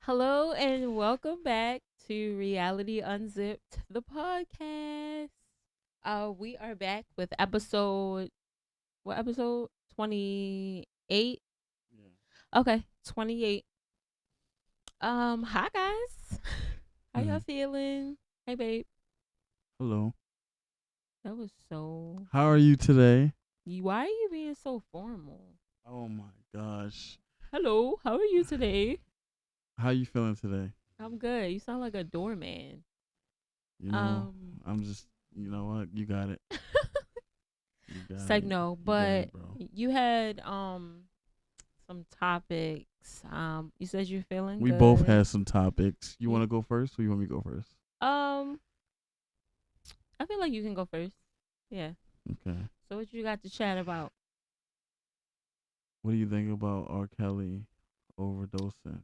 Hello and welcome back to Reality Unzipped, the podcast. We are back with episode 28? Yeah. Okay, 28. Hi guys. How y'all Mhm. feeling? Hey babe. Hello. That was so How are you today? why are you being so formal? Oh my gosh. Hello, how are you today? How you feeling today? I'm good. You sound like a doorman. You know, Um I'm just, you know what? You got it. You got Psych it. no, You got but it, bro. you had some topics. You said you're feeling We both good. had some topics. You want Yeah. to go first or you want me to go first? Um, I feel like you can go first. Yeah. Okay. So what you got to chat about? What do you think about R. Kelly overdosing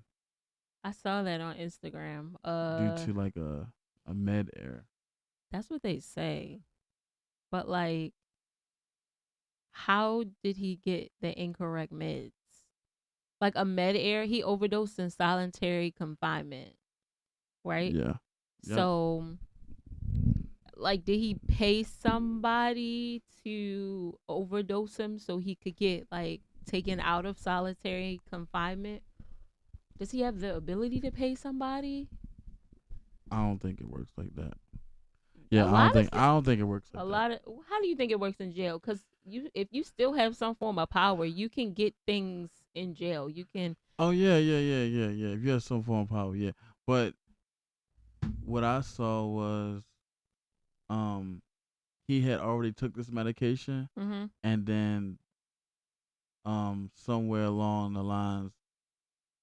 I saw that on Instagram. due to like a med error? That's what they say. But like, how did he get the incorrect meds? Like a med air, he overdosed in solitary confinement, right? Yeah. Yep. So like did he pay somebody to overdose him so he could get like taken out of solitary confinement? Does he have the ability to pay somebody? I don't think it works like that. A Yeah, I lot don't think of I don't think it works a like that. lot of how do you think it works in jail? Because you if you still have some form of power, you can get things in jail. You can. Oh yeah. If you have some form of power, yeah. But what I saw was um he had already took this medication Hmm. and then somewhere along the lines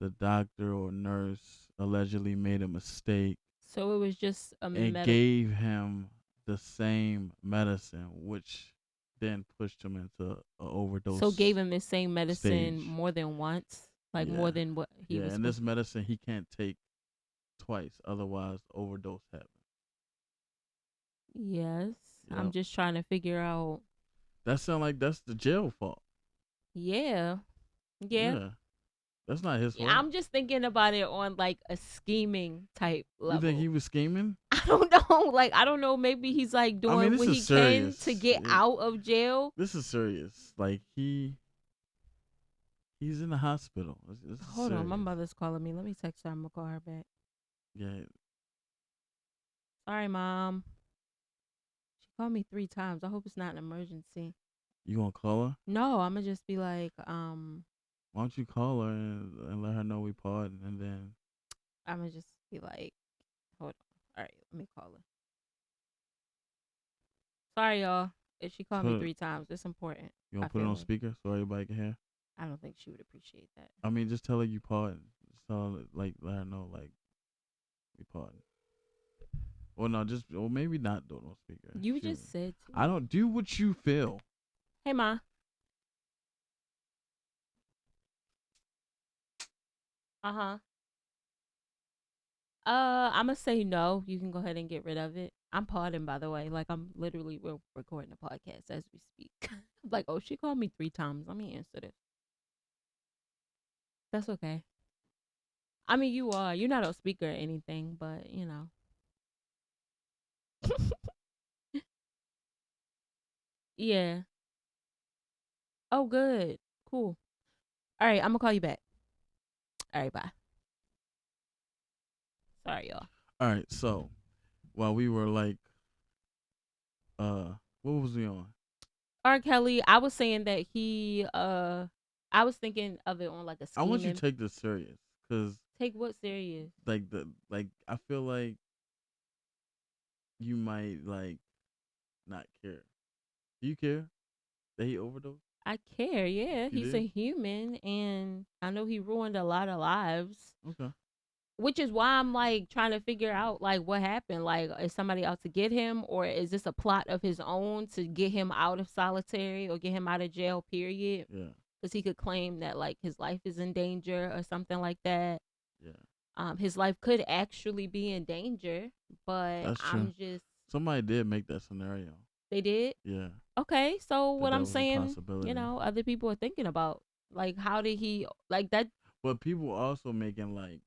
the doctor or nurse allegedly made a mistake So it was just a and medical. gave him the same medicine which then pushed him into a So gave overdose him the same medicine stage. more than once, like more Yeah. than what he Yeah, was and supposed. this medicine he can't take twice otherwise overdose happens. Yes, I'm Yep. just trying to figure out. That sound like that's the jail fault. Yeah, yeah. Yeah. That's not his Yeah, fault. I'm just thinking about it on like a scheming type You think he level. was scheming? I don't know. Like I don't know. Maybe he's like I mean, doing this what is he can to serious. get out of jail. This is serious. Like he's in the hospital. This is Hold on, my serious. mother's calling me. Let me text her. I'm gonna call her back. Yeah, Sorry, mom. She called me 3 times. I hope it's not an emergency. you gonna call her? No, I'm gonna just be like, Why don't you call her and let her know we pardon and then I'm gonna just be like, hold on. All right, let me call her. Sorry, y'all. If she called me put 3 times, it's important. you I gonna put it feel on like speaker so everybody can hear? I don't think she would appreciate that. I mean, just tell her you pardon. Just tell her like let her know like we pardon. Or no, just or maybe not do it on speaker. You Shoot, just said to. I don't do what you feel. Hey, ma. Uh huh. I'm gonna say no. You can go ahead and get rid of it. I'm podding, by the way. Like I'm literally we're recording a podcast as we speak. Like, oh, she called me 3 times. Let me answer this. That's okay. I mean, you are. You're not a speaker or anything, but you know. Yeah. Oh, good. Cool. All right, I'm gonna call you back. All right, bye. Sorry, y'all. All right, so while we were like what was we on? R. Kelly. I was saying that I was thinking of it on like a I want you to scheming. take this serious cuz Take what serious? like I feel like you might like not care. Do you care that he overdosed? I care. Yeah, You he's a do? human, and I know he ruined a lot of lives. Okay. Which is why I'm like trying to figure out like what happened. Like, is somebody out to get him, or is this a plot of his own to get him out of solitary or get him out of jail? Period. Yeah. Because he could claim that like his life is in danger or something like that. Yeah. His life could actually be in danger, but That's true. I'm just Somebody did make that scenario. they did. Yeah. Okay, so That what that I'm was a saying, possibility. other people are thinking about like how did he like that? But people also making like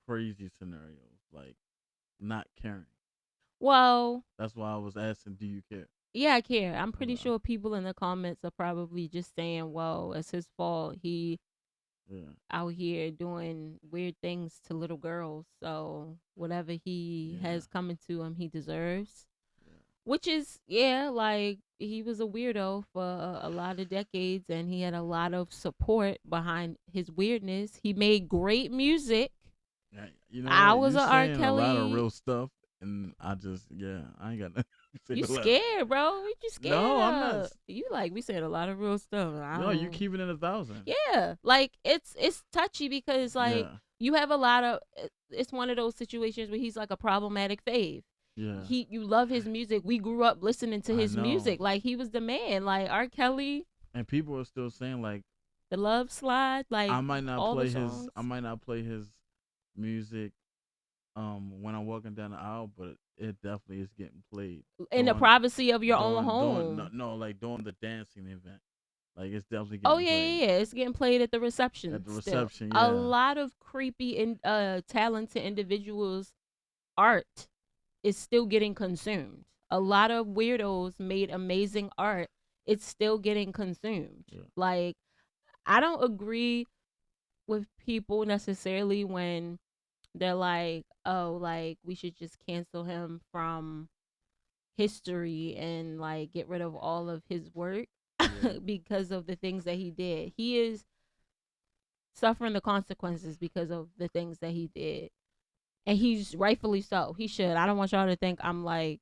crazy scenarios, like not caring. Well, That's why I was asking, do you care? yeah, I care. I'm pretty Okay. sure people in the comments are probably just saying, "Well, it's his fault. He Yeah. out here doing weird things to little girls. So whatever he Yeah. has coming to him, he deserves." Yeah. Which is, yeah, like he was a weirdo for a lot of decades, and he had a lot of support behind his weirdness. He made great music. Yeah. You know I what? was You a R. saying a lot of Kelly. real stuff, and I just I ain't got nothing to say You to that. scared, bro? What you scared No, I'm not. of? You like we said a lot of real stuff. I No, you don't. keeping it 1,000. Yeah, like it's touchy because like Yeah. you have a lot of. It's one of those situations where he's like a problematic fave. Yeah. You love his music. We grew up listening to I his know. music. Like he was the man. Like R. Kelly, And people are still saying like the Love Slide, like I might not all the play his songs. I might not play his music when I'm walking down the aisle, but it definitely is getting played In the during privacy of your own no, home. no, like during the dancing event. Like it's definitely Oh getting yeah, played yeah, yeah. It's getting played at the reception at the still. reception. A Yeah, lot of creepy and talented individuals' art is still getting consumed. A lot of weirdos made amazing art. It's still getting consumed. yeah, Like I don't agree with people necessarily when they're like, "Oh, like we should just cancel him from history and like get rid of all of his work yeah, because of the things that he did." He is suffering the consequences because of the things that he did. And he's rightfully so. He should. I don't want y'all to think I'm like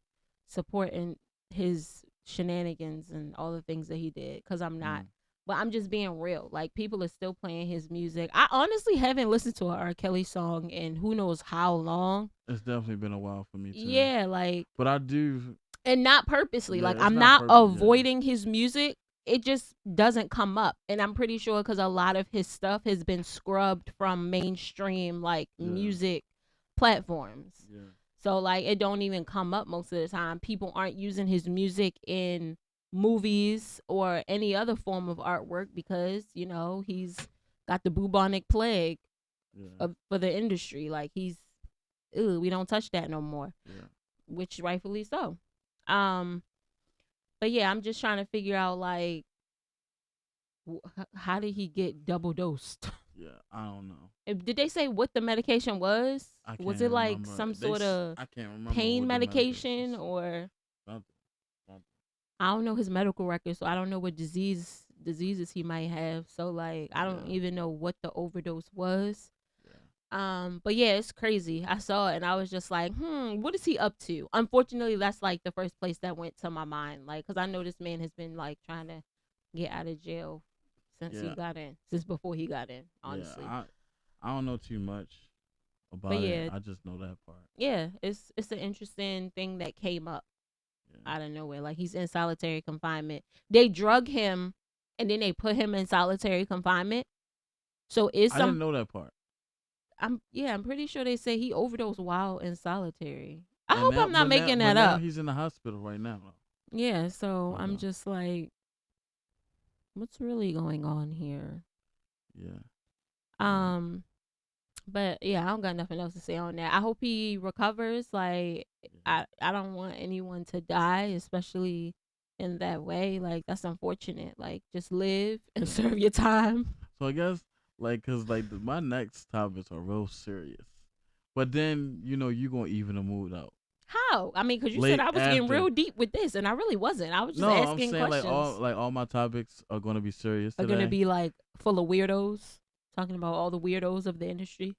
supporting his shenanigans and all the things that he did cuz I'm not. mm. But I'm just being real. Like people are still playing his music. I honestly haven't listened to a R. Kelly song in who knows how long. It's definitely been a while for me too. Yeah, like But I do. and not purposely. Yeah, Like it's I'm not not perfect. Yeah, avoiding his music. It just doesn't come up. And I'm pretty sure cuz a lot of his stuff has been scrubbed from mainstream like yeah, music platforms. yeah, So like it don't even come up most of the time. People aren't using his music in movies or any other form of artwork because, you know, he's got the bubonic plague yeah, for the industry. Like he's ew, we don't touch that no more, yeah. which rightfully so. Um but yeah, I'm just trying to figure out like how did he get double dosed? Yeah, I don't know. Did they say what the medication was? I Was can't it like remember. some sort of I can't remember pain what the medication medication said. or Something, something. I don't know his medical record, so I don't know what diseases he might have. So like I don't Yeah, even know what the overdose was. yeah, But yeah, it's crazy. I saw it and I was just like, what is he up to? Unfortunately, that's like the first place that went to my mind, like, cause I know this man has been like trying to get out of jail since he yeah, got in, since before he got in, yeah. honestly. I don't know too much But about it. yeah, I just know that part. yeah, it's an interesting thing that came up Yeah. out of nowhere. Like he's in solitary confinement. They drug him and then they put him in solitary confinement. So is I didn't some know that part. I'm pretty sure they say he overdosed while in solitary. I And hope now, I'm not making but that now up. he's in the hospital right now. Yeah, so I'm Okay. just like, what's really going on here? Yeah. But Um, but yeah, I don't got nothing else to say on that. I hope he recovers. Like, yeah. I don't want anyone to die, especially in that way. Like, that's unfortunate. Like, just live and serve your time. So I guess like cause like my next topics are real serious, but then you gonna even the mood out How? I mean, because you said late I was getting after. real deep with this, and I really wasn't. I was just No, I'm asking saying questions. like all my topics are gonna be serious Are gonna today. be like full of weirdos, talking about all the weirdos of the industry.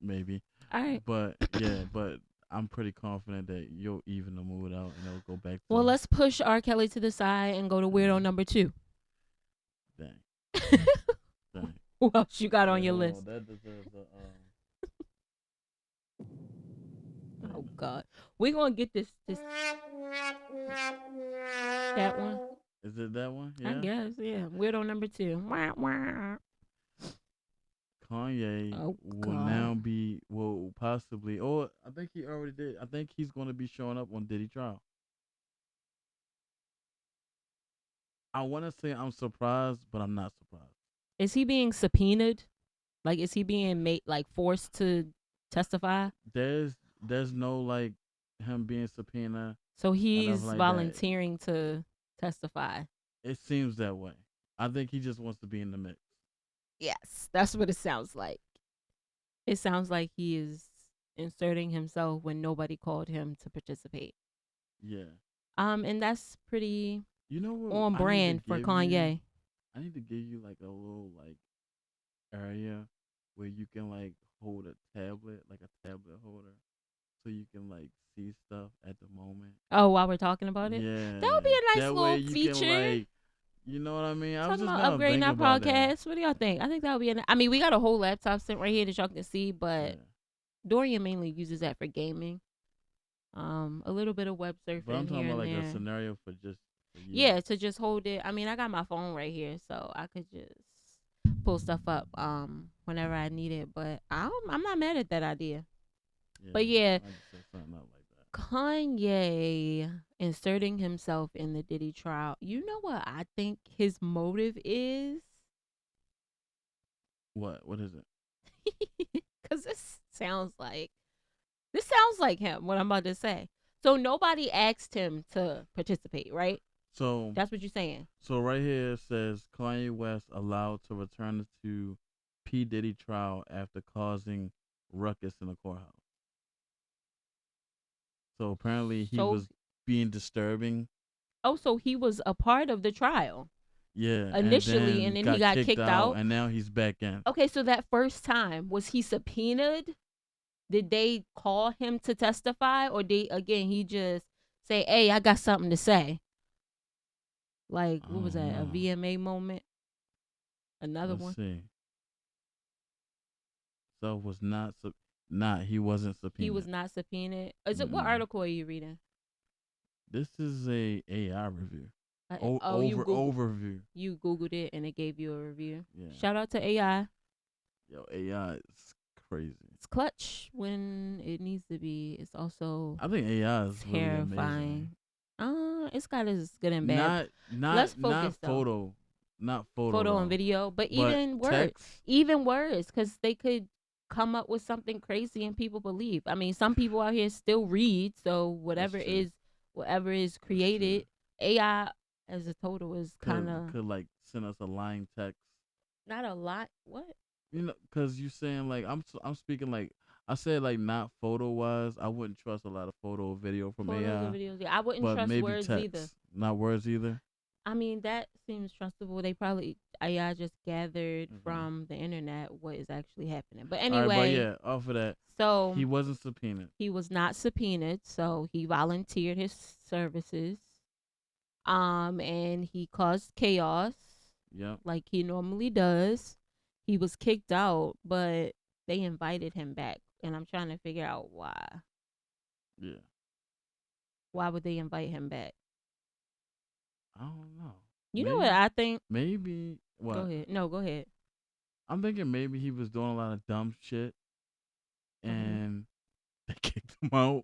Maybe, All right. but yeah, but I'm pretty confident that you'll even the mood out and it'll go back Well, to let's push R. Kelly to the side and go to weirdo number 2. dang, dang. Who else you got on Wait, your hold list? on. That deserves a Oh dang. God, we're gonna get this that one. Is it that one? I Yeah. guess, yeah. Weirdo number 2. Wah, wah. Kanye Oh will God, now be will possibly or I think he already did. I think he's gonna be showing up on Diddy trial. I wanna say I'm surprised, but I'm not surprised. is he being subpoenaed? Like, is he being made like forced to? testify. There's no like him being subpoenaed So or nothing he's like that. volunteering to testify. It seems that way. I think he just wants to be in the mix. Yes, that's what it sounds like. It sounds like he is inserting himself when nobody called him to participate. Yeah. And that's pretty You know what on I need to brand for give you? Kanye. I need to give you like a little like area where you can like hold a tablet, like a tablet holder, so you can like see stuff at the moment. Oh, while we're talking about it, that would be Yeah. a nice That way little you can feature. like, you know what I mean? I was Talking just about now upgrading thinking our about that. podcast. What do y'all think? I think that would be. I mean, we got a whole laptop sitting right here that y'all can see, Yeah. but Dorian mainly uses that for gaming. A little bit of web But I'm surfing talking here about and like a there. scenario for just for you. Yeah, to just hold it. I mean, I got my phone right here, so I could just pull stuff up whenever I need it. But I'm not mad at that idea. Yeah. But yeah, I just said something out like that. Kanye inserting himself in the Diddy trial. You know what I think his motive is? What? What is it? Because this sounds like him. What I'm about to say. So nobody asked him to participate, right? So That's what you're saying. so right here it says Kanye West allowed to return to P Diddy trial after causing ruckus in the courthouse. So apparently he So was being disturbing. so he was a part of the trial Yeah, and initially, and then then he got got kicked kicked out, out. and now he's back in. Okay, so that first time, was he subpoenaed? Did they call him to testify, or did again he just say, "Hey, I got something to say"? Like, I what was don't that? A know. VMA moment? Another Let's one? see. So was not not he wasn't He was subpoenaed. not subpoenaed. Is it what Mm-mm. article are you reading? This is a AI review. Oh, Overview. you googled it and it gave you a review. Yeah. Shout out to AI. Yo, AI is crazy. It's clutch when it needs to be. It's also I think AI is really amazing. terrifying. It's got its good and bad. Not Let's not not focus though. photo, not photo Photo and though, video, but but text. even words, because they could come up with something crazy and people believe. I mean, some people out here still read, so That's true. whatever is That's true. created, AI as a total is kind of Could like send us a lying text. not a lot. What? You know, cause you saying like I'm speaking like I said like not photo wise. I wouldn't trust a lot of photo or video from Photos and AI, videos. Yeah, I wouldn't but trust maybe words either. text, not words either. I mean, that seems trustable. They probably AI just gathered Mm-hmm. from the internet what is actually happening. But All right, but anyway, yeah, off of that, so he wasn't subpoenaed. he was not subpoenaed, so he volunteered his services. And he caused chaos Yep. like he normally does. He was kicked out, but they invited him back, and I'm trying to figure out why. Yeah. Why would they invite him back? I don't know. You know what I think? Maybe Go what? ahead. No, go ahead. I'm thinking maybe he was doing a lot of dumb shit Hmm. and they kicked him out.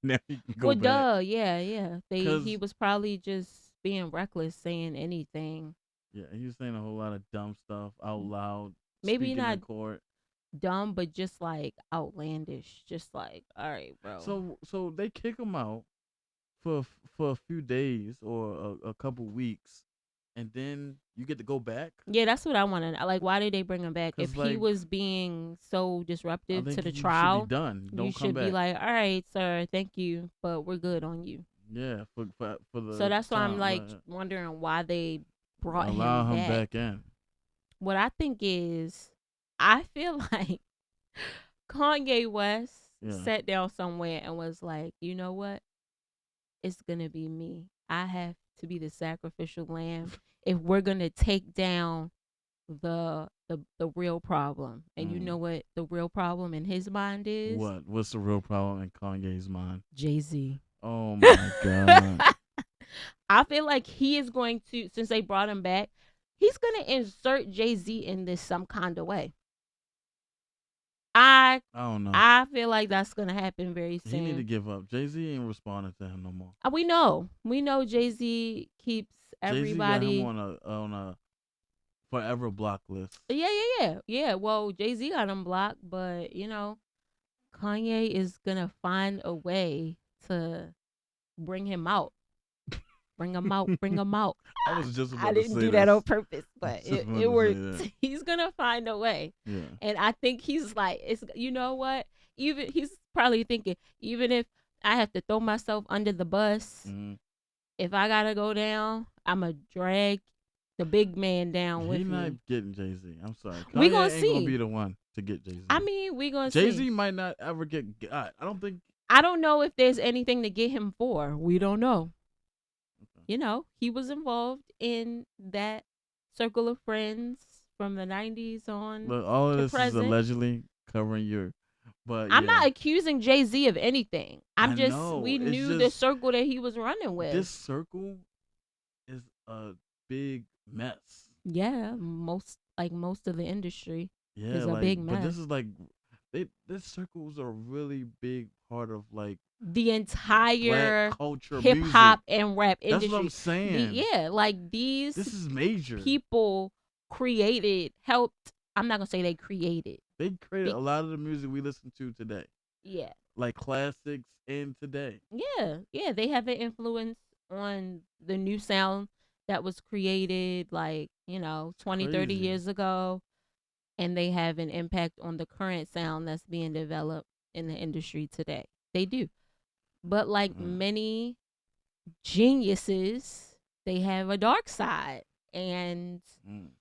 Now he can go Well, back. duh, yeah, yeah. He Cause was probably just being reckless, saying anything. yeah, he was saying a whole lot of dumb stuff out loud, Maybe speaking in not court. dumb, but just like outlandish. Just like, all right, bro. So they kick him out for for a few days or a couple weeks, and then you get to go back. Yeah, that's what I want to know. Like, why did they bring him back? If Cause he like was being so I disruptive to think the you should be trial, done. you Don't come should be back. like, all right, sir, thank you, but we're good on you. Yeah, for So the that's why I'm time, like wondering why they brought allow him him back. back in. What I think is, I feel like Kanye West Yeah. sat down somewhere and was like, you know what? It's going to be me. I have to be the sacrificial lamb if we're going to take down the real problem. And you know what the real problem in his mind is? What? What's the real problem in Kanye's mind? Jay-Z. Oh my god. I feel like he is going to, since they brought him back, he's going to insert Jay-Z in this some kind of way. I I don't know. I feel like that's gonna happen very He need to soon. give up. Jay-Z ain't responding to him no more. We know Jay Z keeps Jay-Z got him everybody. on a forever block list. Yeah. Well, Jay Z got him blocked, but Kanye is gonna find a way to bring him out. Bring him out. Bring him out. I was just I about to didn't say do that on this. purpose, I but was just about it to say worked. that. He's gonna find a way. Yeah. And I think he's like, it's, you know what? Even he's probably thinking, even if I have to throw myself under the bus, Hmm. if I gotta go down, I'ma drag the big man down He with not me. getting Jay Z. I'm sorry. We Kanye gonna ain't gonna see. be the one to get Jay Z. I mean, we gonna Jay see. Z might not ever get got. I don't think. I don't know if there's anything to get him for. We don't know. Okay. You know, he was involved in that circle of friends from the 90s on Look, all of to this is present. allegedly covering your. But I'm yeah, not accusing Jay Z of anything. I'm I just, know. we It's knew the just circle that he was running with. this circle is a big mess. Yeah, most of the industry Yeah, is a like, big but this mess. is like, this circle is a really big part of like The black entire culture hip music. hop and rap That's what I'm industry. saying. Yeah, like these This is major. people helped. I'm not gonna say they created. They created They, a lot of the music we listen to today, yeah, like classics and today. yeah, they have an influence on the new sound that was created, like, 20, 30 Crazy. years ago, and they have an impact on the current sound that's being developed in the industry today. They do. But like Mm. many geniuses, they have a dark side. And Mm.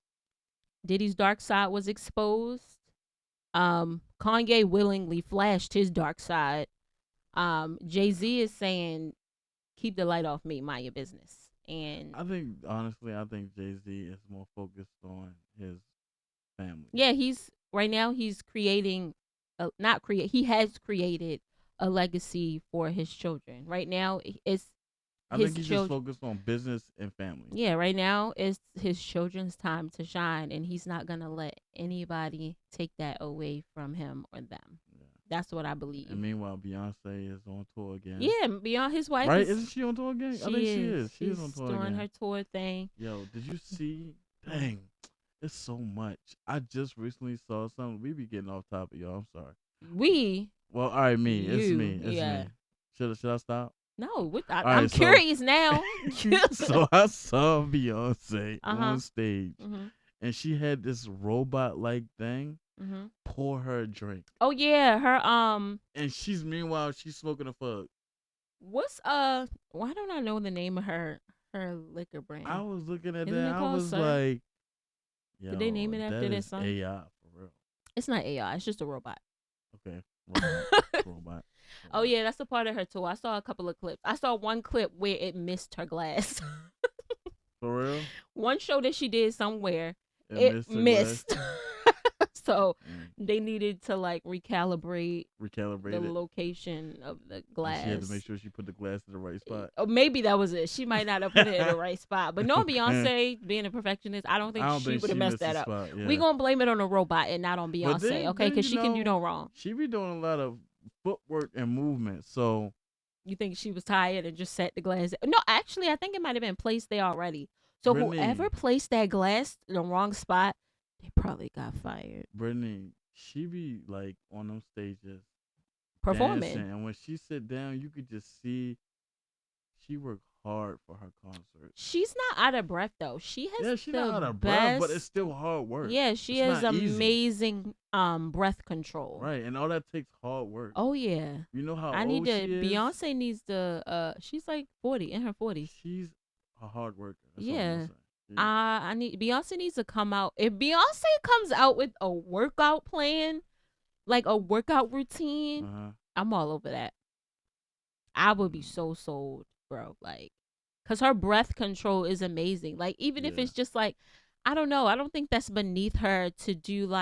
Diddy's dark side was exposed. Kanye willingly flashed his dark side. Jay-Z is saying, keep the light off me, mind your business. And I think honestly, I think Jay Z is more focused on his family. yeah, he's right now he's creating not create he has created a legacy for his children. Right now it's I his think he's just children. focused on business and family. Yeah, right now it's his children's time to shine, and he's not gonna let anybody take that away from him or them. Yeah. That's what I And believe. meanwhile, Beyonce is on tour again. Yeah, beyond his wife Right? is Isn't she on tour again? I she think she is is. She is on she's tour doing again. her tour thing. Yo, did you see? Dang, it's so much. I just recently saw something. We be getting off topic, y'all. I'm sorry. We Well, all right, me. It's you me. It's yeah. me. Should I stop? No, All I'm right, so curious now. so I saw Beyonce Uh-huh. on stage, Mhm. and she had this robot like thing Mhm. pour her a drink, Oh yeah, her and meanwhile she's smoking a fug. what's why don't I know the name of her liquor I brand? was looking at Isn't that. it I called was Sir? like, Did they name yo, it that after their is son? AI for real. It's not AI. It's just a robot. Okay, robot, robot, Oh robot. yeah, that's a part of her tour. I saw a couple of clips. I saw one clip where it missed her glass. For real? One show that she did somewhere, It it missed her glass. missed. So Mm. they needed to like recalibrate the Recalibrate it, location of the and she had to make glass. sure she put the glass in the right spot. Or maybe that was it. She might not have put it in the right spot. But no, Okay. Beyonce being a perfectionist, I don't I think don't she think would have she messed missed the that up. spot. We Yeah. gonna blame it on the robot and not on But Beyonce, okay? Because she can do no wrong. she be doing a lot of footwork and movement. So You think she was tired and just set the glass? No, actually, I think it might have been placed there already. So whoever Brittany, placed that glass in the wrong spot, they probably got fired. Brittany, she be like on them stages dancing, Performing. and when she sit down, you could just see she worked hard for her concert. She's not out of breath though. She has Yeah, she's the not out of breath, but it's best. still hard work. Yeah, she It's has not easy, amazing breath control. right? And all that takes hard work. Oh yeah. You know how I need old to she is? Beyonce needs to she's like 40 in her 40s. She's a hard worker. That's all I'm Yeah. gonna say. I need Beyonce needs to come out. If Beyonce comes out with a workout plan, like a workout routine, Uh-huh. I'm all over that. I would be so sold, bro. Like, cause her breath control is amazing. Like, even if Yeah. it's just like, I don't know. I don't think that's beneath her to do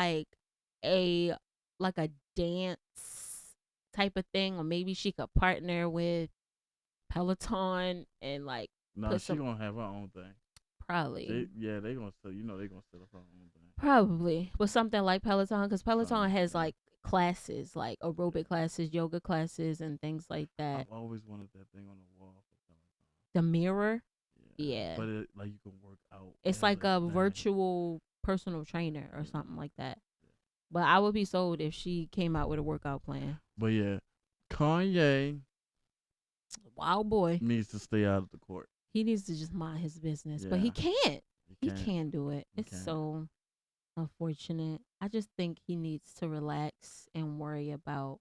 a like a dance type of thing, or maybe she could partner with Peloton and like No, put she some gonna have her own thing. probably They gonna sell. You know they gonna set up her own thing. probably with something like Peloton, because Peloton has Yeah. like classes, like Yeah. aerobic classes, yoga classes, and things like that. I've always wanted that thing on the wall for Peloton. The mirror, Yeah. yeah. But it you can work out. It's as like a thing. virtual personal trainer or Yeah. something like that. Yeah. But I would be sold if she came out with a workout plan. But yeah, Kanye Wild boy. needs to stay out of the court. He needs to just mind his business, but Yeah, he can't. he He can't. can't do it. He It's can't. so unfortunate. I just think he needs to relax and worry about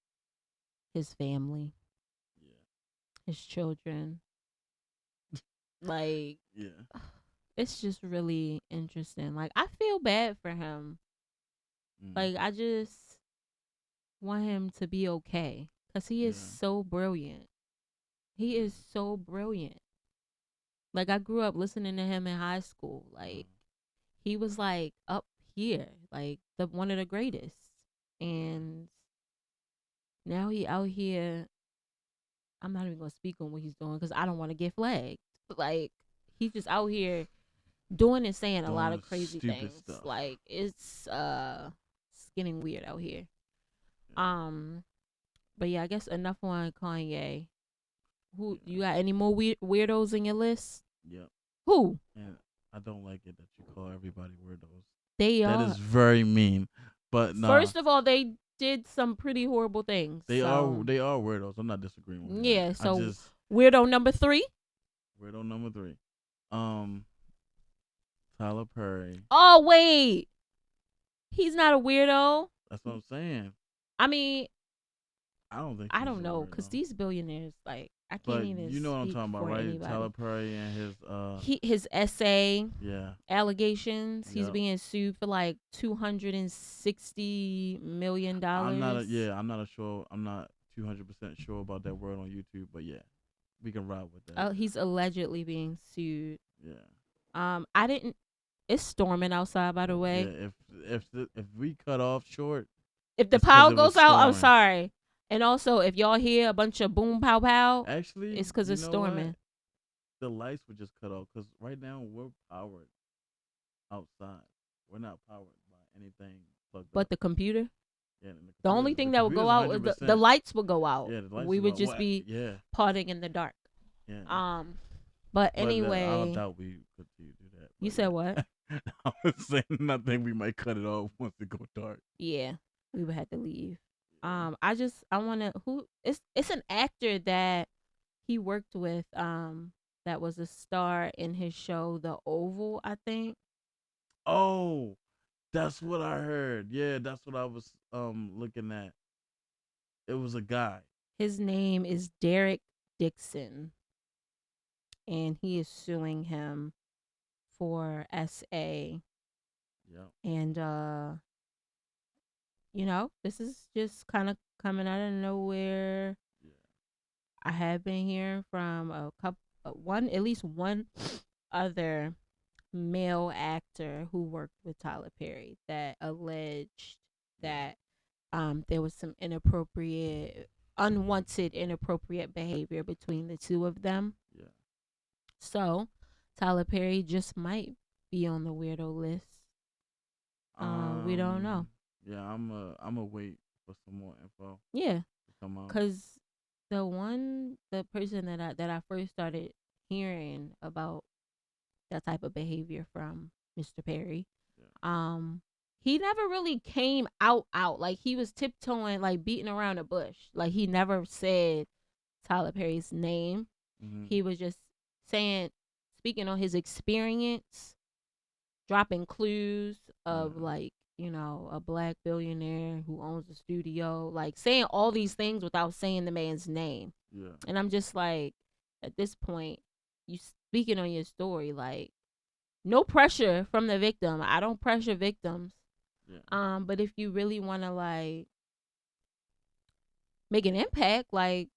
his family, Yeah, his children. Like, yeah. it's just really interesting. Like, I feel bad for him. Mm. Like, I just want him to be okay because he is Yeah. so brilliant. He is so brilliant. Like, I grew up listening to him in high school. Like, he was like up here, like the one of the greatest. And now he out here. I'm not even gonna speak on what he's doing because I don't want to get flagged. But like, he's just out here doing and saying a lot Doing of crazy stupid things. stuff. Like, it's getting weird out here. Yeah. But yeah, I guess enough on Kanye. Who Yeah. you got? Any more weirdos in your list? Yep. Who? And I don't like it that you call everybody weirdos. They That are. is very mean. But nah, First of all, they did some pretty horrible things. they so. are weirdos. I'm not disagreeing with Yeah, that. so I just weirdo number 3. weirdo number 3. Tyler Perry. Oh wait, he's not a weirdo. That's what I'm saying. I mean, I don't think I he's don't a know, cause weirdo. these billionaires, like, I can't But even you know what I'm speak talking about, for right? anybody. Tyler Perry and his His essay yeah. allegations. He's Yep. being sued for like $260 million. I'm not 200% sure about that word on YouTube, but yeah, we can ride with that. He's allegedly being sued. Yeah. I didn't. It's storming outside, by the way. Yeah, if we cut off short, If the it's 'cause power it was goes out, I'm storming. sorry. And also, if y'all hear a bunch of boom pow pow, Actually, it's because you it's know storming. what? The lights were just cut off because right now we're powered outside. We're not powered by anything plugged But up. the computer, Yeah, the only thing that would go out, the lights would go out. Yeah, the lights We would would just be yeah, partying in the dark. yeah. But I anyway, doubt we could do that. you but said yeah. what? I was saying nothing. We might cut it off once it go dark. Yeah, we would have to leave. I want to who it's an actor that he worked with that was a star in his show The Oval, I think. Oh, that's what I heard. Yeah, that's what I was looking at. It was a guy. His name is Derek Dixon, and he is suing him for SA. Yeah. And this is just kind of coming out of nowhere. Yeah. I have been hearing from at least one other male actor who worked with Tyler Perry that alleged that there was some unwanted inappropriate behavior between the two of them. Yeah. So Tyler Perry just might be on the weirdo list. We don't know. Yeah, I'm a wait for some more info. Yeah, to come out. cause the person that I first started hearing about that type of behavior from Mr. Perry, Yeah. he never really came out like he was tiptoeing, like beating around the bush. Like he never said Tyler Perry's name. Mm-hmm. He was just speaking on his experience, dropping clues of like, a black billionaire who owns a studio, like saying all these things without saying the man's name. Yeah. And I'm just like, at this point, you speaking on your story, like, no pressure from the victim. I don't pressure victims. Yeah. But if you really want to like make an impact, like,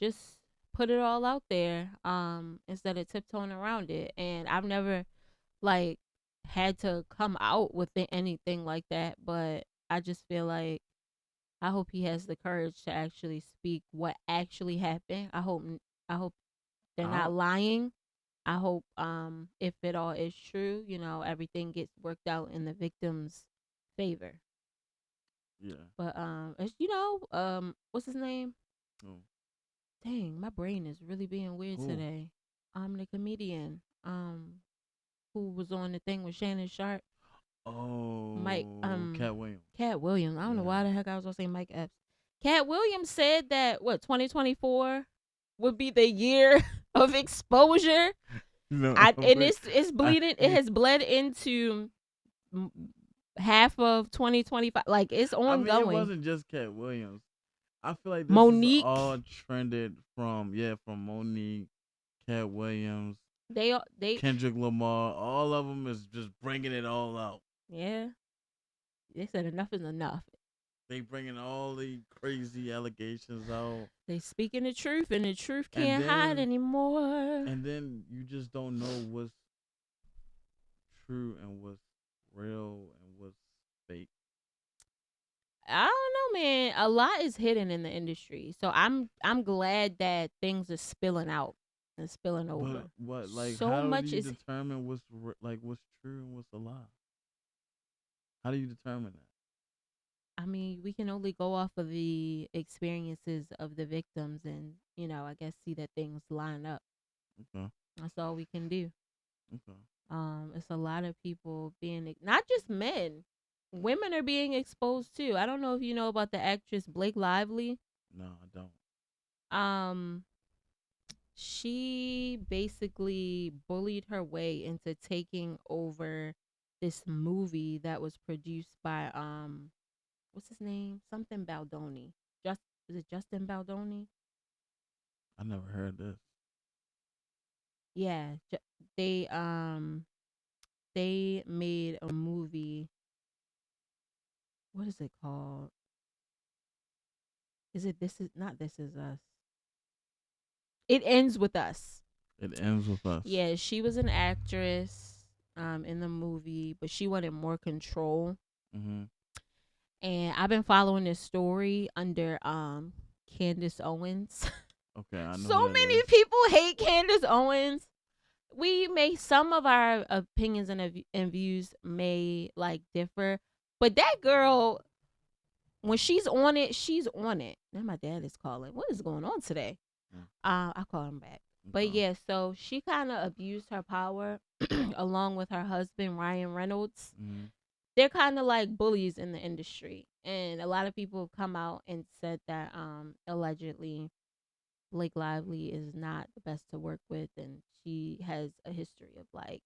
just put it all out there instead of tiptoeing around it. And I've never like had to come out with anything like that, but I just feel like I hope he has the courage to actually speak what actually happened. I hope they're not lying. I hope if it all is true, everything gets worked out in the victim's favor. Yeah. But what's his name? Oh. Dang, my brain is really being weird today. The comedian who was on the thing with Shannon Sharp. Mike Cat Williams. Cat Williams. I don't know Yeah. why the heck I was gonna say Mike Epps. Cat Williams said that 2024 would be the year of exposure. No, And wait. it's bleeding. It has bled into mm, half of 2025. Like it's I mean, it ongoing. wasn't just Cat Williams. I feel like this is Monique, all trended from Monique, Cat Williams, they Kendrick Lamar. All of them is just bringing it all out. yeah. They said enough is enough. They bringing all the crazy allegations out, They speaking the truth, and the truth and can't hide then anymore. and then you just don't know what's true and what's real and what's fake. I don't know, man. A lot is hidden in the industry, so I'm glad that things are spilling out and spilling over. But what, like, So how do much you is. determine what's true and what's a lie? How do you determine that? I mean, we can only go off of the experiences of the victims, and I guess see that things line up. Okay, That's all we can do. okay. It's a lot of people being not just men, women are being exposed too. I don't know if you know about the actress Blake Lively. No, I don't. Um, she basically bullied her way into taking over this movie that was produced by what's his name? Something Baldoni. Just is it Justin Baldoni? I never heard this. Yeah, they made a movie. What is it called? Is it This Is Not This Is Us? It Ends With Us. It ends with us. Yeah, she was an actress in the movie, but she wanted more control. Mhm. And I've been following this story under Candace Owens. Okay, I know who So that many is. people hate Candace Owens. We may some of our opinions and views may like differ, but that girl, when she's on it. Now my dad is calling. What is going on today? Mm, I'll call him back. But okay. yeah, so she kind of abused her power along with her husband Ryan Reynolds. Mhm. They're kind of like bullies in the industry, and a lot of people have come out and said that allegedly Blake Lively is not the best to work with, and she has a history of like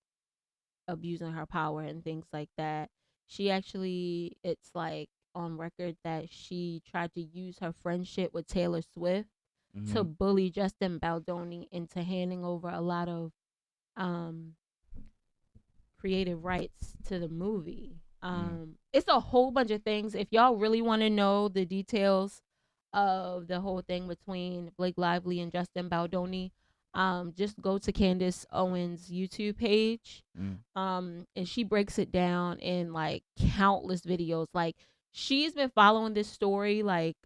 abusing her power and things like that. She actually, it's like on record that she tried to use her friendship with Taylor Swift to Mhm. bully Justin Baldoni into handing over a lot of um creative rights to the movie. Mm. It's a whole bunch of things. If y'all really want to know the details of the whole thing between Blake Lively and Justin Baldoni, just go to Candace Owens' YouTube page. Mm. And she breaks it down in like countless videos. Like she's been following this story like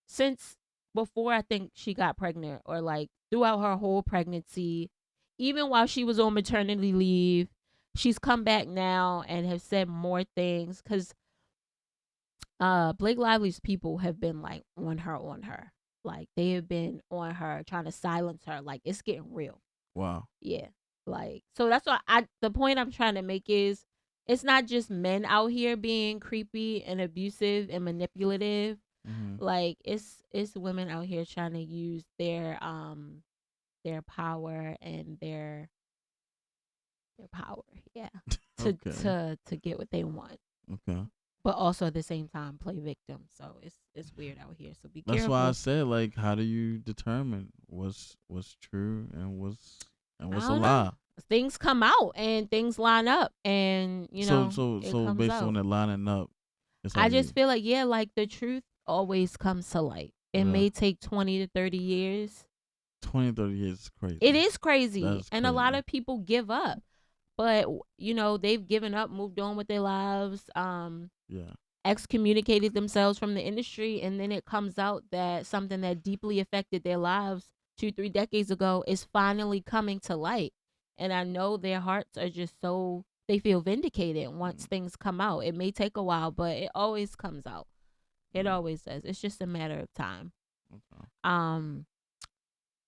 since before I think she got pregnant or like throughout her whole pregnancy, even while she was on maternity leave. She's come back now and have said more things because Blake Lively's people have been like on her. Like they have been on her trying to silence her. Like it's getting real. Wow. Yeah. Like so that's what I the point I'm trying to make is it's not just men out here being creepy and abusive and manipulative. Mhm. Like it's women out here trying to use their power and their power, yeah, to Okay. to get what they want, Okay. but also at the same time play victim. So it's weird out here. So be That's why I careful. said, like, how do you determine what's true and I what's a don't know. lie? Things come out and things line up, and So so it so comes based on out. it lining up, it's I like just feel like yeah, like the truth always comes to light. It yeah, may take 20 to 30 years. 20, 30 years is It crazy. is crazy, That's and a lot crazy. of people give up. But they've given up, moved on with their lives, Yeah. excommunicated themselves from the industry, and then it comes out that something that deeply affected their lives 2 3 decades ago is finally coming to light. And I know their hearts are just so they feel vindicated once Mm, things come out. It may take a while, but it always comes out. It mm, always does. It's just a matter of time. okay. um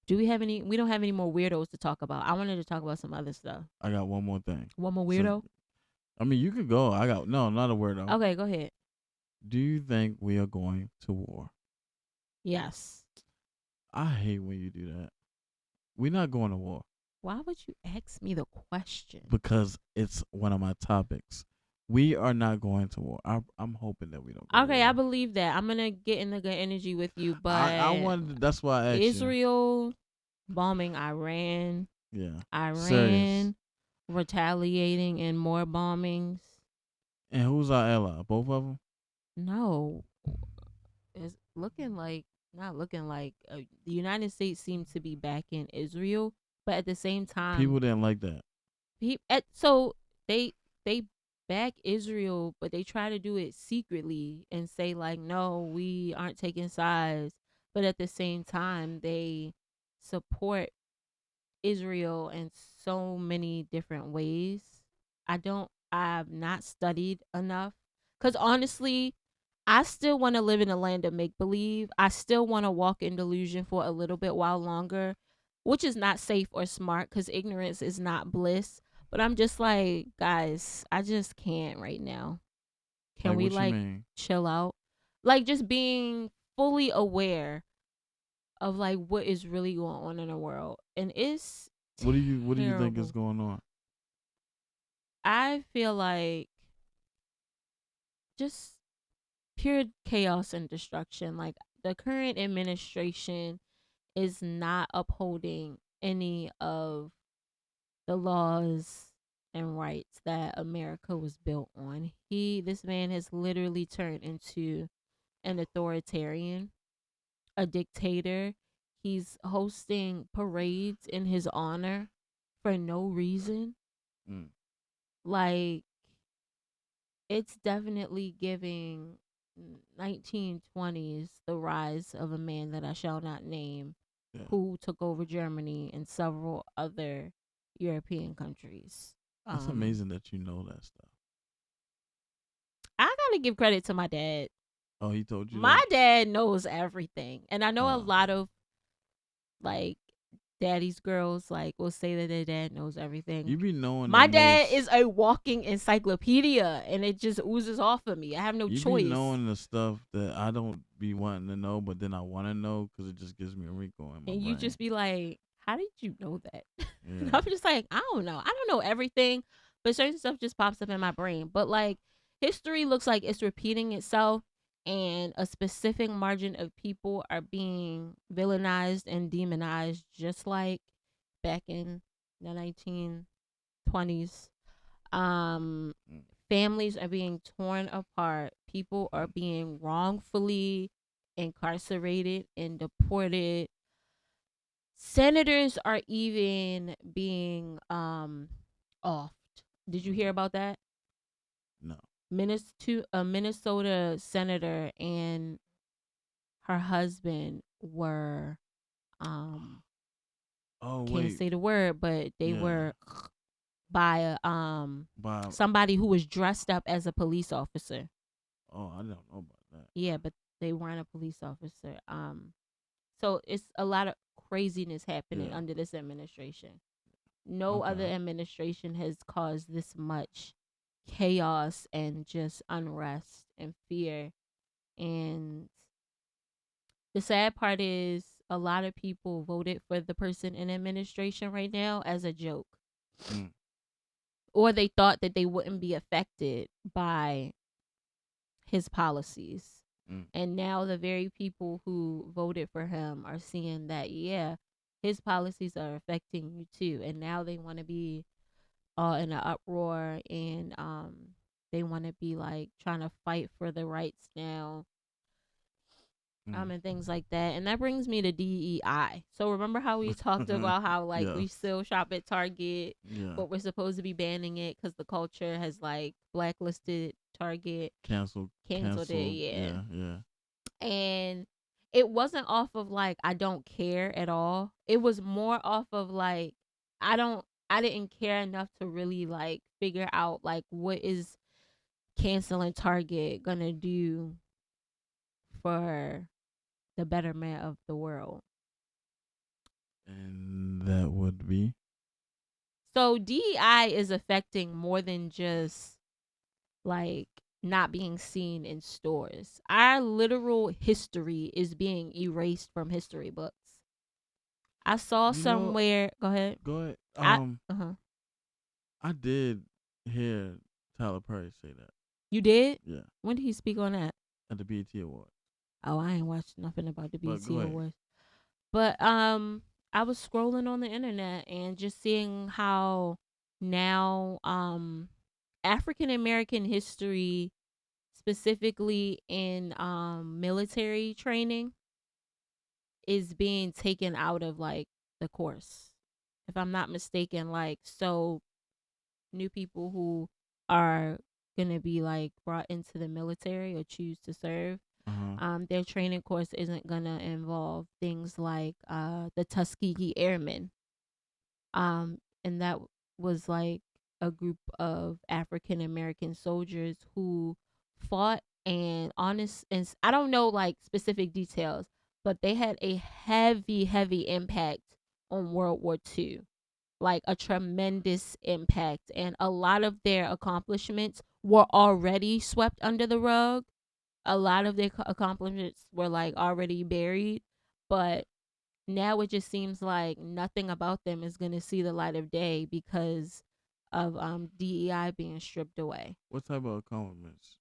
do we have any we don't have any more weirdos to talk about. I wanted to talk about some other stuff. I got one more thing. One more Since weirdo. I mean, you can go. I got no, not a word though. Okay, go ahead. Do you think we are going to war? Yes. I hate when you do that. We're not going to war Why would you ask me the question? because it's one of my topics. We are not going to war. I'm hoping that we don't go to Okay, I war. believe that. I'm gonna get in the good energy with you, I but wanted. That's why I asked you. Israel bombing Iran, Yeah, serious. Iran retaliating and more bombings. And who's our ally? Both of them. No, it's looking like not looking like the United States seems to be backing Israel, but at the same time, People didn't like that. so they back Israel, but they try to do it secretly and say like, no, we aren't taking sides, but at the same time, they support Israel in so many different ways. I've not studied enough because honestly, I still want to live in a land of make believe. I still want to walk in delusion for a little bit while longer, which is not safe or smart because ignorance is not bliss. But I'm just like, guys, I just can't right now. Can Like we what you like mean? chill out? Like just being fully aware of like what is really going on in the world. And it's What do you think is terrible. going on? I feel like just pure chaos and destruction. Like the current administration is not upholding any of the laws and rights that America was built on. This man has literally turned into an authoritarian, a dictator. He's hosting parades in his honor for no reason. Mm, Like it's definitely giving 1920s, the rise of a man that I shall not name, yeah, who took over Germany and several other European countries. that's amazing that you know that stuff. I gotta give credit to my dad. Oh, he told you My that. dad knows everything, and I know a Oh, lot of like daddy's girls like will say that their dad knows everything. you be knowing the My dad most. is a walking encyclopedia, and it just oozes off of me. I have no You be choice. knowing the stuff that I don't be wanting to know, but then I want to know because it just gives me a wrinkle in my And you brain. just be like, how did you know that? And Yeah. I'm just like, I don't know. I don't know everything, but certain stuff just pops up in my brain. But like, history looks like it's repeating itself, and a specific margin of people are being villainized and demonized, just like back in the 1920s. Um, Mm, Families are being torn apart. People are mm. being wrongfully incarcerated and deported. Senators are even being offed. Did you hear about that? No. A Minnesota senator and her husband were um Oh can't wait. say the word, but they Yeah. were by a Bob. somebody who was dressed up as a police officer. Oh, I don't know about that. Yeah, but they weren't a police officer. So it's a lot of craziness happening Yeah. under this administration. No other Okay. administration has caused this much chaos and just unrest and fear. And the sad part is a lot of people voted for the person in administration right now as a joke, Mm, or they thought that they wouldn't be affected by his policies. mm. And now the very people who voted for him are seeing that, yeah, his policies are affecting you too. And now they want to be in an uproar, and they want to be like trying to fight for the rights now, Mm. and things like that. And that brings me to DEI. So remember how we talked about how like we Yes. still shop at Target, Yeah. but we're supposed to be banning it because the culture has like blacklisted Target, Canceled. canceled it. Canceled. Yeah, Yeah. Yeah. and it wasn't off of like I don't care at all. It was more off of like I didn't care enough to really like figure out like what is canceling Target gonna do for the betterment of the world. And that would be. So DEI is affecting more than just like not being seen in stores. Our literal history is being erased from history books. I saw You know, somewhere. Go ahead. go ahead. I uh-huh. I did hear Tyler Perry say that. You did? Yeah, When did he speak on that? at the BET Awards. Oh, I ain't watched nothing about the But BT go ahead. Awards. But I was scrolling on the internet and just seeing how now African American history, specifically in military training, is being taken out of like the course. If I'm not mistaken, like, so new people who are gonna be like brought into the military or choose to serve, Uh huh. their training course isn't gonna involve things like the Tuskegee Airmen. And that was like a group of African American soldiers who fought, and I don't know like specific details, but they had a heavy impact on World War II, like a tremendous impact, and a lot of their accomplishments were already swept under the rug. A lot of their accomplishments were like already buried, but now it just seems like nothing about them is going to see the light of day because of DEI being stripped away. What type of accomplishments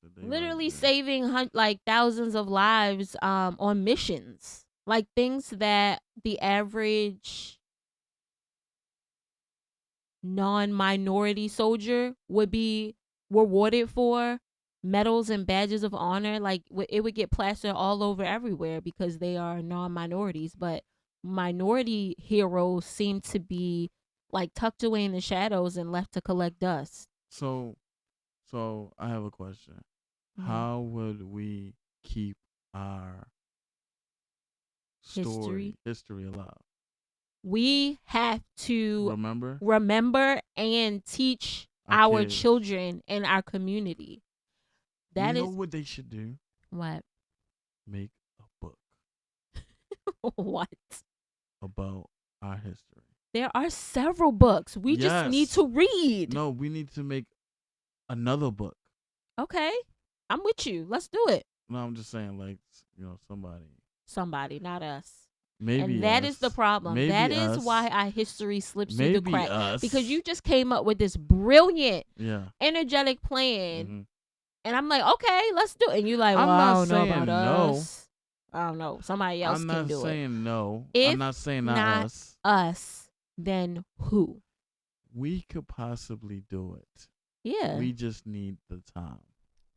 did they like Literally do? saving like thousands of lives on missions. Like things that the average non-minority soldier would be rewarded for, medals and badges of honor, like it would get plastered all over everywhere because they are non-minorities, but minority heroes seem to be like tucked away in the shadows and left to collect dust. So, so I have a question. Mhm. How would we keep our History. history alive? We have to Remember remember and teach our our kids. children and our community. You That know is what they should do? what. Make a book What? about our history. There are several books. We just need Yes. to read. No, we need to make another book. Okay. I'm with you. Let's do it. No, I'm just saying, like, somebody. Somebody, not us. And Maybe that is the us. problem. That Maybe is why us. our history slips through the Maybe crack. Because us. you just came up with this brilliant, Yeah. energetic plan. hmm And I'm like, okay, let's do it. And you're like, well, I'm I not don't know about saying no. us. I don't know. Somebody else I'm can not do it. saying no. I'm If not saying not not us. us, then who? We could possibly do it. Yeah. We just need the time.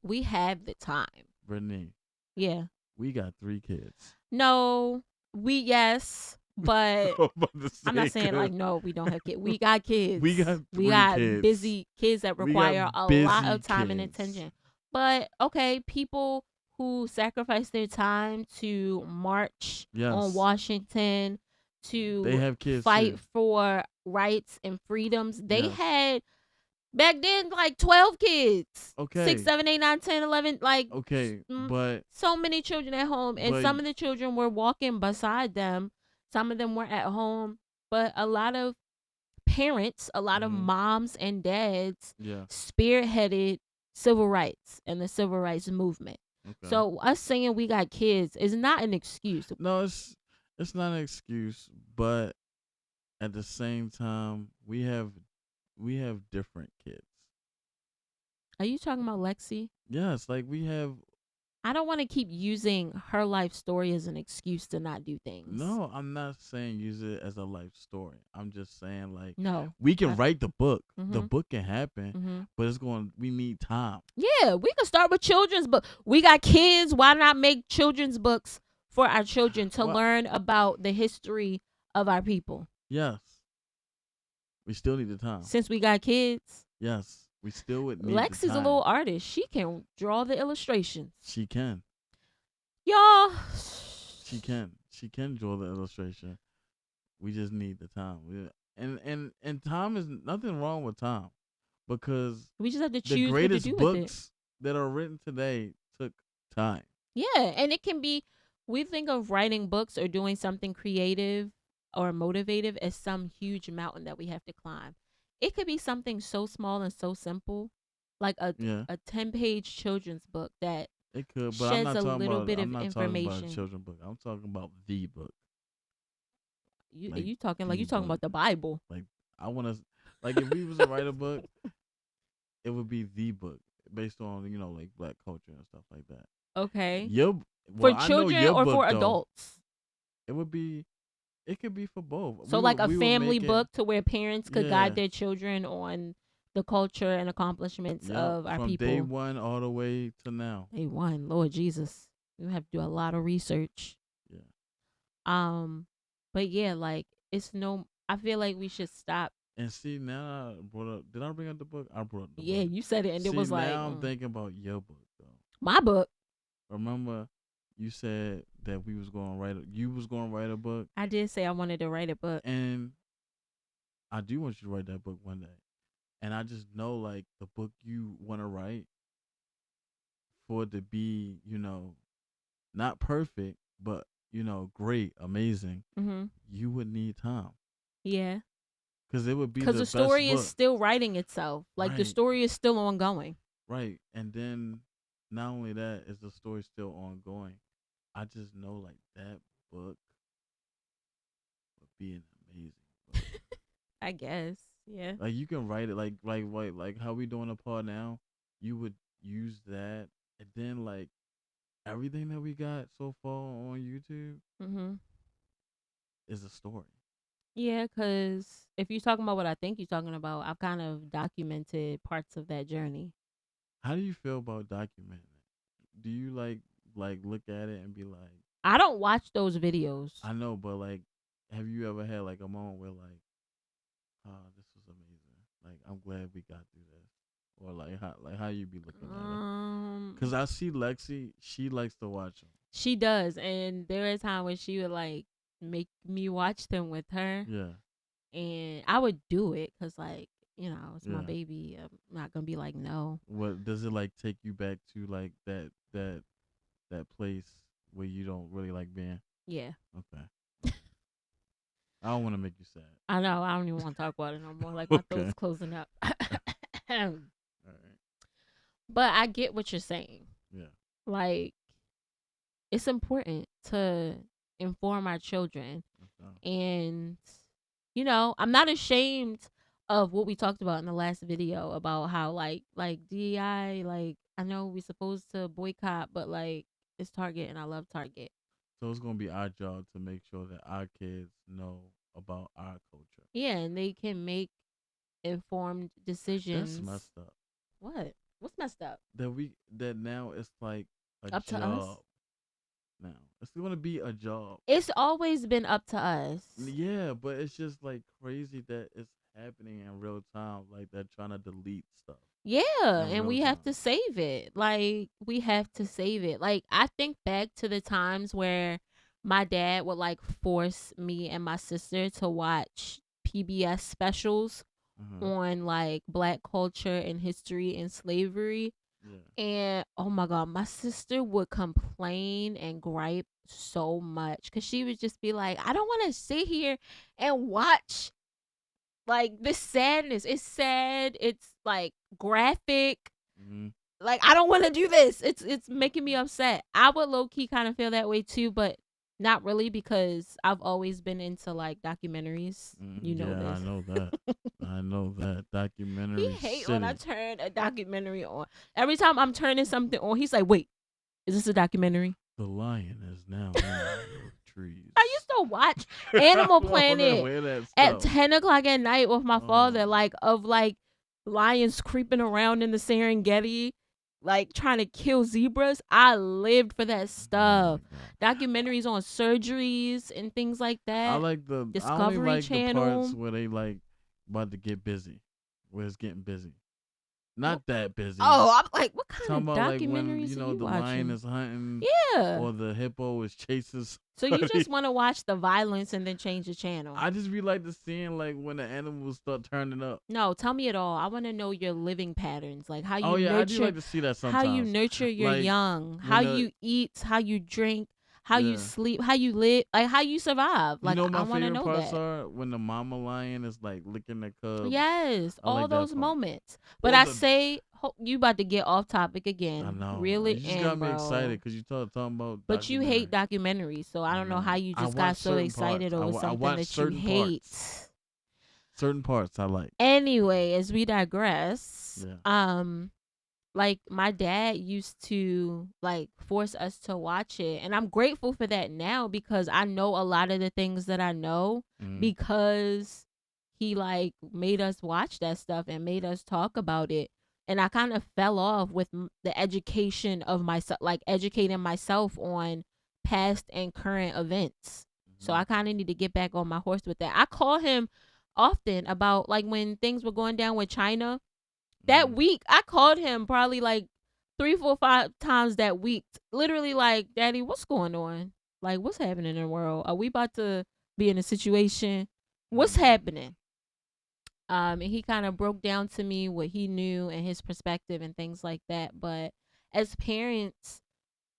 We have the time. Brittany, Yeah. we got 3 kids. No, yes, but I'm about to I'm not say, saying like 'cause no, we don't have kids. We got kids. we got We 3 got kids. busy kids that We got require a lot busy of time and kids. attention. But okay, people who sacrifice their time to march on Yes. Washington, They to have kids fight too. for rights and freedoms, they Yes. had back then like 12 kids. 6, Okay. 7, 8, 9, 10, 11, like Okay. But so many children at home, and but some of the children were walking beside them, some of them were at home, but a lot of parents, a lot of mhm, moms and dads yeah. spearheaded civil rights and the civil rights movement. Okay. So us saying we got kids is not an excuse. No, it's not an excuse, but at the same time, we have different kids. Are you talking about Lexi? Yes, like we have. I don't want to keep using her life story as an excuse to not do things. No, I'm not saying use it as a life story. I'm just saying like No. we can write the book. The Mhm. book can happen, Mhm. but we need time. Yeah, we can start with children's book. We got kids. Why not make children's books for our children to Well, learn about the history of our people? yes, we still need the time. Since we got kids, Yes, we still would need the Lex is a time. little artist. She can draw the illustrations. She can. Y'all, She can draw the illustration. We just need the time. And time is nothing wrong with time because we just have to the choose what to greatest do with it. books that are written today took time. Yeah, and it can be, we think of writing books or doing something creative or motivative as some huge mountain that we have to climb. It could be something so small and so simple, like Yeah, a 10-page children's book that it could, but sheds a little bit I'm of not talking about a information. children's book. I'm talking about the book, like You talking like the you talking book. about the Bible. Like I want to, like if we was to write a book, it would be the book based on like black culture and stuff like that. Okay. Your For well, I know children your or book for though. adults? It would be. It could be for both. So like a We would family make it. book to where parents could guide Yeah. their children on the culture and accomplishments Yep. of our From day people. one all the way to now. Day one, Lord Jesus. You have to do a lot of research. Yeah. But yeah, like it's no I feel like we should stop. And see now I brought up. Did I bring up the book? I brought up the Yeah, book. you said it and it See was like now I'm thinking about your book though. my book. Remember, you said that we was going to write. You was going to write a book, I did say I wanted to write a book. and I do want you to write that book one day. And I just know like the book you want to write for it to be, not perfect, but great, amazing. Mhm. You would need time Yeah. because it would be Cuz the the best story is book. still writing itself. Like the Right. story is still ongoing. Right. And then not only that is the story still ongoing. I just know like that book would be an amazing book. I guess. Yeah. Like you can write it like how we doing a pod now. You would use that, and then like everything that we got so far on YouTube Mhm. is a story. Yeah, cuz if you're talking about what I think you're talking about, I've kind of documented parts of that journey. How do you feel about documenting it? Do you like look at it and be like, I don't watch those videos. I know, but like, have you ever had like a moment where like, oh, this was amazing. Like I'm glad we got through this, or like how you be looking at it? Cause I see Lexi, she likes to watch them. She does, and there is time when she would like make me watch them with her, Yeah, and I would do it because like it's my yeah. baby. I'm not gonna be like no. What does it like take you back to like that place where you don't really like being? Yeah, Okay. I don't want to make you sad. I know. I don't even want to talk about it no more. Like my Okay. throat's closing up. All right. But I get what you're saying. Yeah. Like it's important to inform our children, Okay. and I'm not ashamed of what we talked about in the last video about how like DEI, like I know we're supposed to boycott, but like it's Target and I love Target. So it's gonna be our job to make sure that our kids know about our culture. Yeah, and they can make informed decisions. That's messed up. What? What's messed up? That now it's like a Up to us? job. Now it's gonna be a job. It's always been up to us. Yeah, but it's just like crazy that it's happening in real time. Like they're trying to delete stuff. Yeah, In and real we have time. to save it. Like we have to save it. Like I think back to the times where my dad would like force me and my sister to watch PBS specials on like black culture and history and slavery. Yeah. And oh my god, my sister would complain and gripe so much cuz she would just be like, "I don't want to sit here and watch like this sadness. It's sad. It's like graphic. Mm-hmm. Like I don't want to do this. It's making me upset." I would low key kind of feel that way too, but not really because I've always been into like documentaries. You know Yeah, this. I know that. I know that documentary. He hate when I turn a documentary on. Every time I'm turning something on, he's like, "Wait, is this a documentary?" The lion is now in the trees. I used to watch Animal I wanna Planet wear that at stuff. 10 o'clock at night with my father, Oh. like of like lions creeping around in the Serengeti, like trying to kill zebras. I lived for that stuff. Oh my God. Documentaries on surgeries and things like that. I like I only Discovery like the Channel. parts where they like about to get busy, where it's getting busy. Not that busy. Oh, I'm like, what kind Talking of about like documentaries when are you the watching? lion is hunting, Yeah. or the hippo is chasing. So you somebody. just want to watch the violence and then change the channel? I just be like to seeing like when the animals start turning up. No, tell me it all. I want to know your living patterns, like how you Oh yeah, I do nurture, like to see that sometimes. how you nurture your Like, young, when how the- you eat, how you drink, how you Yeah. sleep, how you live, like how you survive. Like you know I my want to favorite know parts that. are when the mama lion is like licking the cubs. Yes, I like all that those part. moments. But Or I the- say, You about to get off topic I again. know. Reel You it just got in, me excited bro. because you talking about But you hate documentary. documentaries, so I I don't know how know. you I just got watch so certain excited parts. over I something watch that you certain hate. parts. Certain parts I like. Anyway, as we digress, Yeah. like my dad used to like force us to watch it, and I'm grateful for that now because I know a lot of the things that I know Mm. because he like made us watch that stuff and made us talk about it. And I kind of fell off with the education of myself, like educating myself on past and current events. So Mhm. I kind of need to get back on my horse with that. I call him often about like when things were going down with China that Mhm. week. I called him probably like 3, 4, 5 times that week. Literally like, Daddy, what's going on? Like, what's happening in the world? Are we about to be in a situation? What's Mhm. happening? And he kind of broke down to me what he knew and his perspective and things like that. But as parents,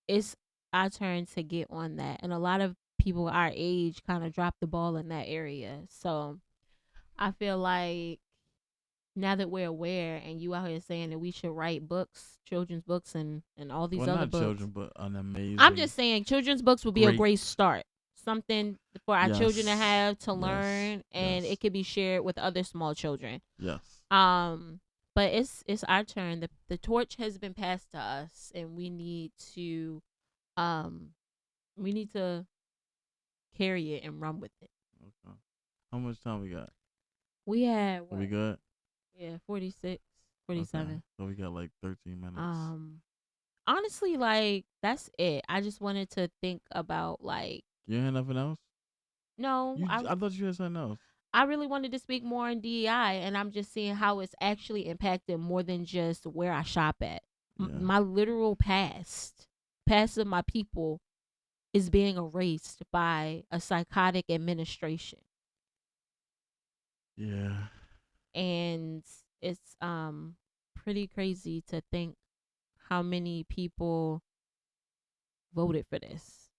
it's our turn to get on that. And a lot of people our age kind of drop the ball in that area. So I feel like now that we're aware and you out here saying that we should write books, children's books and all these Well, other not books. children, but an I'm amazing, just saying children's books would be a great. great start. Something for our children to Yes. have to Yes. learn and Yes. it could be shared with other small children. Yes. But it's our turn. The torch has been passed to us and um we need to carry it and run with it. Okay. How much time we got? We had Are we what? good? Yeah, 46, Okay. 47. So we got like 13 minutes. Um Honestly, like that's it. I just wanted to think about like You had nothing else? no, I thought you had something else. I really wanted to speak more on DEI, and I'm just seeing how it's actually impacted more than just where I shop at. Yeah. My literal past of my people, is being erased by a psychotic administration, Yeah. and it's pretty crazy to think how many people voted for this.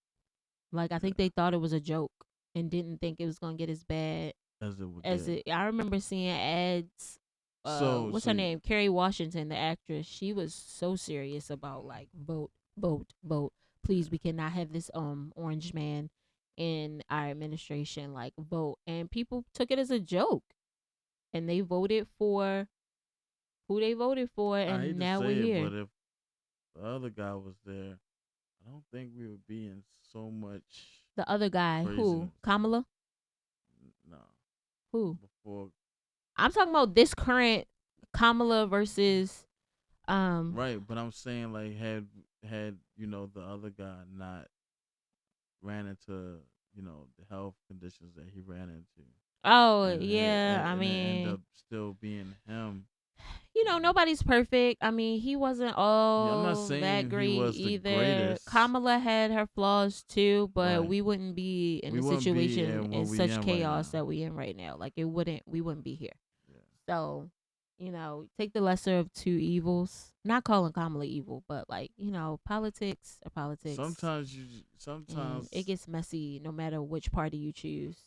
Like I think Yeah. they thought it was a joke and didn't think it was gonna get as bad As it would as get. it. I remember seeing ads. So What's so her name? Kerry Washington, the actress. She was so serious about like vote, vote, vote. Please, yeah. we cannot have this orange man in our administration. Like vote, and people took it as a joke, and they voted for who they voted for, I and hate to now we're say it, here. but if the other guy was there, I don't think we would be in so much The other guy, who craziness. Kamala, No. who Before. I'm talking about this current Kamala versus Right, but I'm saying like had the other guy not ran into the health conditions that he ran into, oh and yeah, I and it ended mean, up still being him. nobody's perfect. I mean, he wasn't Yeah, I'm not all that saying he great was the either. greatest. Kamala had her flaws too, but Right, we wouldn't be in we the wouldn't be situation in what in we such in right chaos now. that we in right now. Like we wouldn't be here. Yeah. So, take the lesser of two evils. Not calling Kamala evil, but like, politics are politics. And it Sometimes gets messy no matter which party you choose.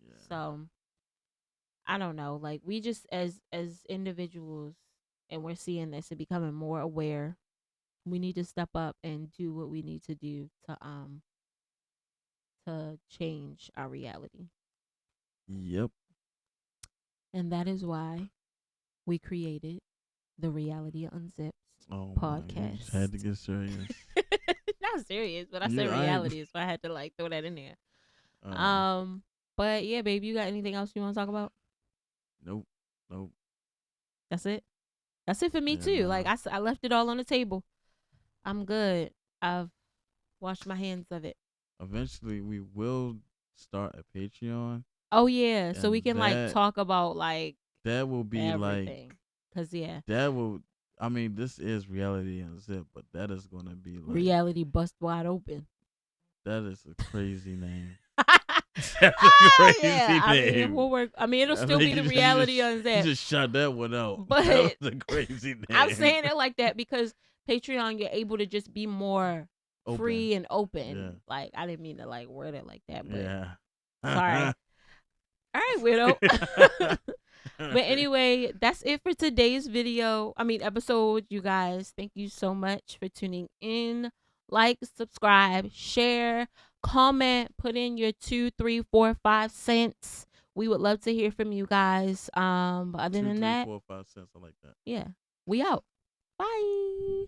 yeah. So I don't know. Like we just as individuals and we're seeing this and becoming more aware, we need to step up and do what we need to do to change our reality. Yep. And that is why we created the Reality Unzipped Oh my, you just podcast. had to get serious. Not serious, but I said Yeah, I ain't. reality, so I had to like throw that in there. Uh, Um, but yeah, babe, you got anything else you want to talk about? nope, nope. That's it. That's it for me Yeah, too. Like nah. I left it all on the table. I'm good. I've washed my hands of it. Eventually, we will start a Patreon, Oh yeah, so we and can like talk about like that will be like everything. Cause yeah, that will. I mean, this is reality and zip, but that is gonna be like reality bust wide open. that is a crazy name. That's a Ah, crazy yeah, I mean name. we'll work. I mean it'll I still think be the reality on you that, just shot that one out. That but was a crazy I'm name. saying it like that because Patreon you're able to just be more Open. free and Yeah. open. Like I didn't mean to like word it like that, but Yeah. sorry. All right, widow. But anyway, that's it for today's episode, you guys. Thank you so much for tuning in. Like, subscribe, share, comment, put in your 2, 3, 4, 5 cents. We would love to hear from you guys. But other Two, than three, that, 4, 5 cents. I like that. yeah, we out. Bye.